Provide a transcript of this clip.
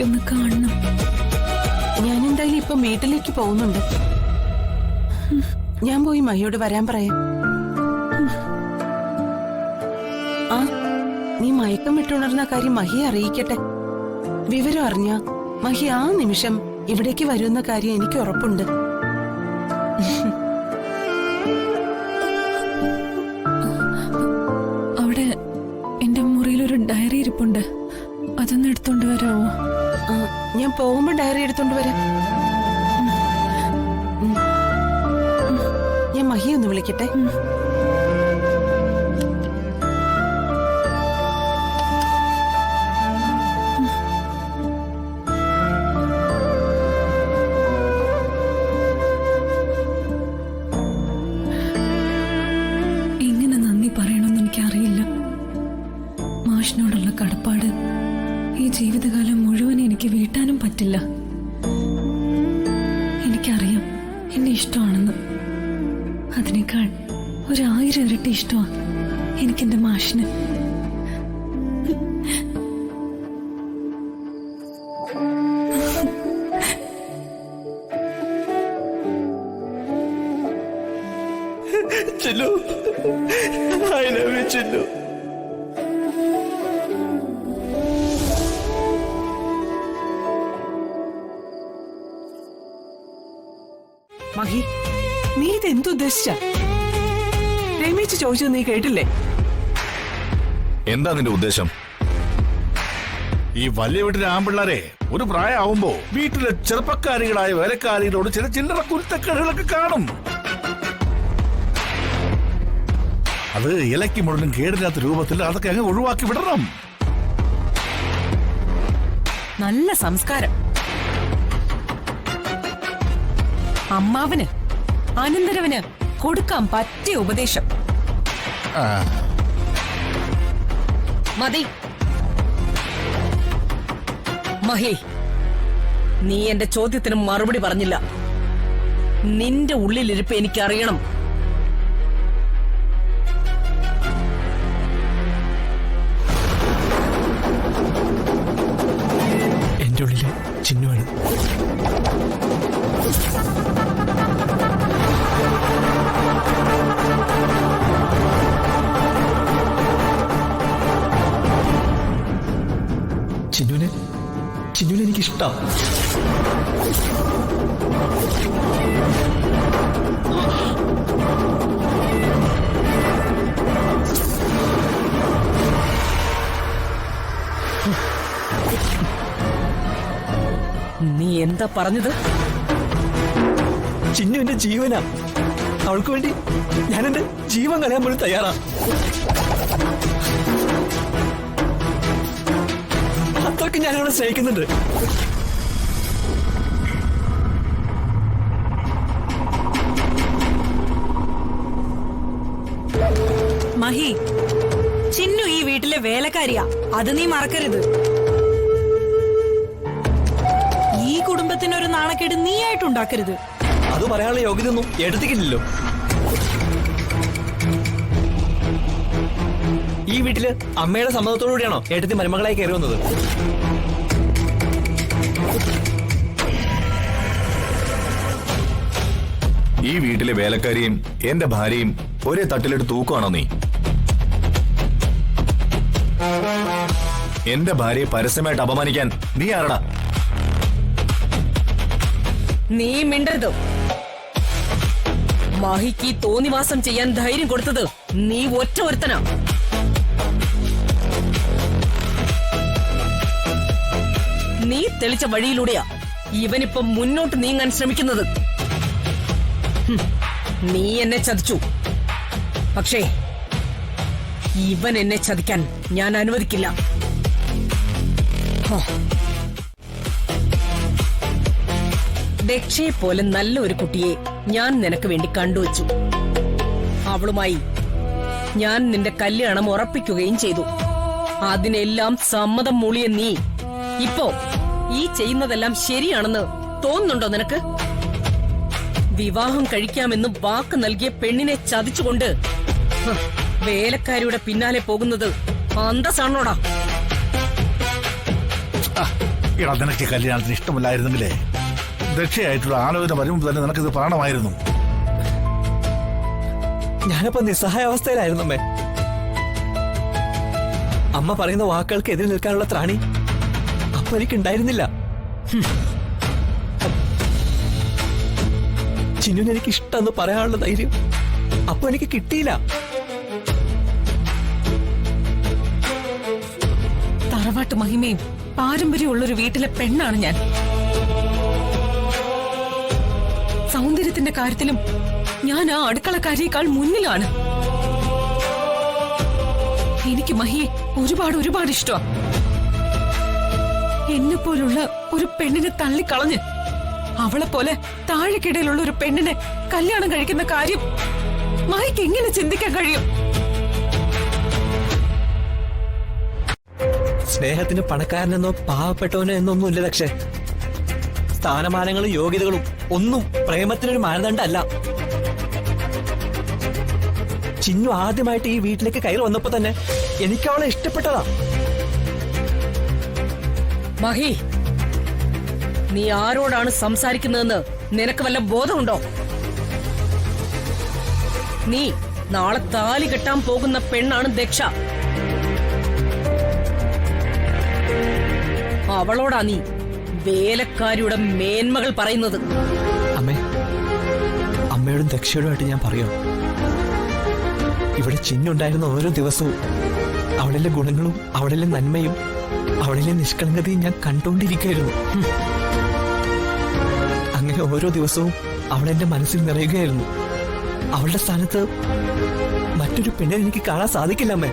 എനിക്കൊന്ന് കാണണം. ഞാൻ എന്തായാലും ഇപ്പൊ വീട്ടിലേക്ക് പോകുന്നുണ്ട്. ഞാൻ പോയി മഹിയോട് വരാൻ പറയാം. ആ, നീ മയക്കം വിട്ടുണർന്ന കാര്യം മഹിയെ അറിയിക്കട്ടെ. വിവരം അറിഞ്ഞ മഹി ആ നിമിഷം ഇവിടേക്ക് വരുന്ന കാര്യം എനിക്ക് ഉറപ്പുണ്ട്. അവിടെ എന്റെ മുറിയിലൊരു ഡയറി ഇരിപ്പുണ്ട്. അതൊന്ന് എടുത്തോണ്ട് വരാമോ? ഞാൻ പോകുമ്പോ ഡയറി എടുത്തോണ്ട് വരാം. ഞാൻ മഹിയെ ഒന്ന് വിളിക്കട്ടെ. എങ്ങനെ നന്ദി പറയണമെന്ന് എനിക്കറിയില്ല. മാഷിനോടുള്ള കടപ്പാട് ഈ ജീവിതകാലം മുഴുവൻ എനിക്ക് വീട്ടാനും പറ്റില്ല. എനിക്കറിയാം എന്നെ ഇഷ്ടമാണെന്ന്. അതിനേക്കാൾ 1000 ഇരട്ടി ഇഷ്ടമാണ് എനിക്കെന്റെ മാഷിന്. Chinnu, I love you, Chinnu. Mahi, നീ ഇതെന്തുദ്ദേശിച്ച? രമേശ് ചോദിച്ചത് നീ കേട്ടില്ലേ? എന്താ നിന്റെ ഉദ്ദേശം? ഈ വലിയ വീട്ടിലെ ആൺപിള്ളേരെ ഒരു പ്രായമാവുമ്പോ വീട്ടിലെ ചെറുപ്പക്കാരികളായ വേലക്കാരികളോട് ചില ചില്ലറ കുരുത്തക്കേടുകളൊക്കെ കാണും. അത് ഇലയ്ക്ക് മുഴുവൻ കേടില്ലാത്ത രൂപത്തിൽ അതൊക്കെ അങ്ങ് ഒഴിവാക്കി വിടണം. നല്ല സംസ്കാരം. അമ്മാവന് അനന്തരവന് കൊടുക്കാൻ പറ്റിയ ഉപദേശം. മതി മഹി, നീ എന്റെ ചോദ്യത്തിന് മറുപടി പറഞ്ഞില്ല. നിന്റെ ഉള്ളിലിരിപ്പ് എനിക്കറിയണം. എന്റെ ഉള്ളില് ചിന്നുവാണ്. ചിന്നുവിനെ എനിക്കിഷ്ടം. നീ എന്താ പറഞ്ഞത്? ചിന്നു എന്റെ ജീവനാ. അവൾക്ക് വേണ്ടി ഞാൻ എന്റെ ജീവൻ കളയാൻ പോലും തയ്യാറാ. അത്രയ്ക്ക് ഞാൻ അവളെ സ്നേഹിക്കുന്നുണ്ട്. മഹി, ചിന്നു ഈ വീട്ടിലെ വേലക്കാരിയാ, അത് നീ മറക്കരുത്. ഈ കുടുംബത്തിനൊരു നാണക്കേട് നീ ആയിട്ടുണ്ടാക്കരുത്. അത് പറയാനുള്ള യോഗ്യതയൊന്നും എടുത്തിക്കില്ലല്ലോ. ഈ വീട്ടില് അമ്മയുടെ സമ്മതത്തോടുകൂടിയാണോ ഏട്ടത്തി മരുമകളായി കയറി വന്നത്? ഈ വീട്ടിലെ വേലക്കാരിയും എന്റെ ഭാര്യയും ഒരേ തട്ടിലിട്ട് തൂക്കുവാണോ നീ? എന്റെ ഭാര്യയെ പരസ്യമായിട്ട് അപമാനിക്കാൻ നീ ആരടാ? നീ മിണ്ടരുത്. മഹിക്ക് തോന്നിവാസം ചെയ്യാൻ ധൈര്യം കൊടുത്തത് നീ ഒറ്റ ഒരുത്തനാ. നീ തെളിച്ച വഴിയിലൂടെയാ ഇവനിപ്പം മുന്നോട്ട് നീങ്ങാൻ ശ്രമിക്കുന്നത്. നീ എന്നെ ചതിച്ചു, പക്ഷേ ഇവൻ എന്നെ ചതിക്കാൻ ഞാൻ അനുവദിക്കില്ല. ദക്ഷയെ പോലെ നല്ലൊരു കുട്ടിയെ ഞാൻ നിനക്ക് വേണ്ടി കണ്ടുവച്ചു. അവളുമായി ഞാൻ നിന്റെ കല്യാണം ഉറപ്പിക്കുകയും ചെയ്തു. അതിനെല്ലാം സമ്മതം മൂളിയ നീ ഇപ്പോ ഈ ചെയ്യുന്നതെല്ലാം ശരിയാണെന്ന് തോന്നുന്നുണ്ടോ നിനക്ക്? വിവാഹം കഴിക്കാമെന്ന് വാക്ക് നൽകിയ പെണ്ണിനെ ചതിച്ചുകൊണ്ട് വേലക്കാരിയുടെ പിന്നാലെ പോകുന്നത് അന്തസ്സാണോടാ? എടാ നിനക്ക് കല്യാണത്തിന് ഇഷ്ടമില്ലായിരുന്നെങ്കിലേ ദക്ഷയായിട്ടുള്ള ആലോചന വരുമ്പോൾ തന്നെ നിനക്കിത് പറയണമായിരുന്നു. ഞാനപ്പോ നിസ്സഹായ അവസ്ഥയിലായിരുന്നു അമ്മേ. അമ്മ പറയുന്ന വാക്കുകൾക്ക് എതിരെ നിൽക്കാനുള്ള ത്രാണി അപ്പൊ എനിക്കുണ്ടായിരുന്നില്ല. ചിന്നുവിന് എനിക്ക് ഇഷ്ടമെന്ന് പറയാനുള്ള ധൈര്യം അപ്പൊ എനിക്ക് കിട്ടിയില്ല. തറവാട്ട് മഹിമയും പാരമ്പര്യമുള്ളൊരു വീട്ടിലെ പെണ്ണാണ് ഞാൻ. സൗന്ദര്യത്തിന്റെ കാര്യത്തിലും ഞാൻ ആ അടുക്കളക്കാരിയേക്കാൾ മുന്നിലാണ്. എനിക്ക് മഹിയെ ഒരുപാട് ഇഷ്ടമാണ്. എന്നെ പോലുള്ള ഒരു പെണ്ണിനെ തള്ളിക്കളഞ്ഞ് അവളെ പോലെ താഴെക്കിടയിലുള്ള ഒരു പെണ്ണിനെ കല്യാണം കഴിക്കുന്ന കാര്യം മഹിക്ക് എങ്ങനെ ചിന്തിക്കാൻ കഴിയും? സ്നേഹത്തിന് പണക്കാരനെന്നോ പാവപ്പെട്ടവനോ എന്നൊന്നുമില്ല പക്ഷേ സ്ഥാനമാനങ്ങളും യോഗ്യതകളും ഒന്നും പ്രേമത്തിനൊരു മാനദണ്ഡമല്ല. ചിന്നു ആദ്യമായിട്ട് ഈ വീട്ടിലേക്ക് കയറി വന്നപ്പോ തന്നെ എനിക്ക് അവളെ ഇഷ്ടപ്പെട്ടതാ. മഹി, നീ ആരോടാണ് സംസാരിക്കുന്നതെന്ന് നിനക്ക് വല്ല ബോധമുണ്ടോ? നീ നാളെ താലി കെട്ടാൻ പോകുന്ന പെണ്ണാണ് ദക്ഷ. അവളോടാ നീ വേലക്കാരിയുടെ മേന്മകൾ പറയുന്നത്. അമ്മേ, അമ്മയോടും ദക്ഷയോടുമായിട്ട് ഞാൻ പറയോ, ഇവിടെ ചിന്നുണ്ടായിരുന്ന ഓരോ ദിവസവും അവളിലെ ഗുണങ്ങളും അവളിലെ നന്മയും അവളിലെ നിഷ്കളങ്കതയും ഞാൻ കണ്ടുകൊണ്ടിരിക്കുകയായിരുന്നു. അങ്ങനെ ഓരോ ദിവസവും അവളെന്റെ മനസ്സിൽ നിറയുകയായിരുന്നു. അവളുടെ സ്ഥാനത്ത് മറ്റൊരു പെണ്ണിനെ എനിക്ക് കാണാൻ സാധിക്കില്ല അമ്മേ.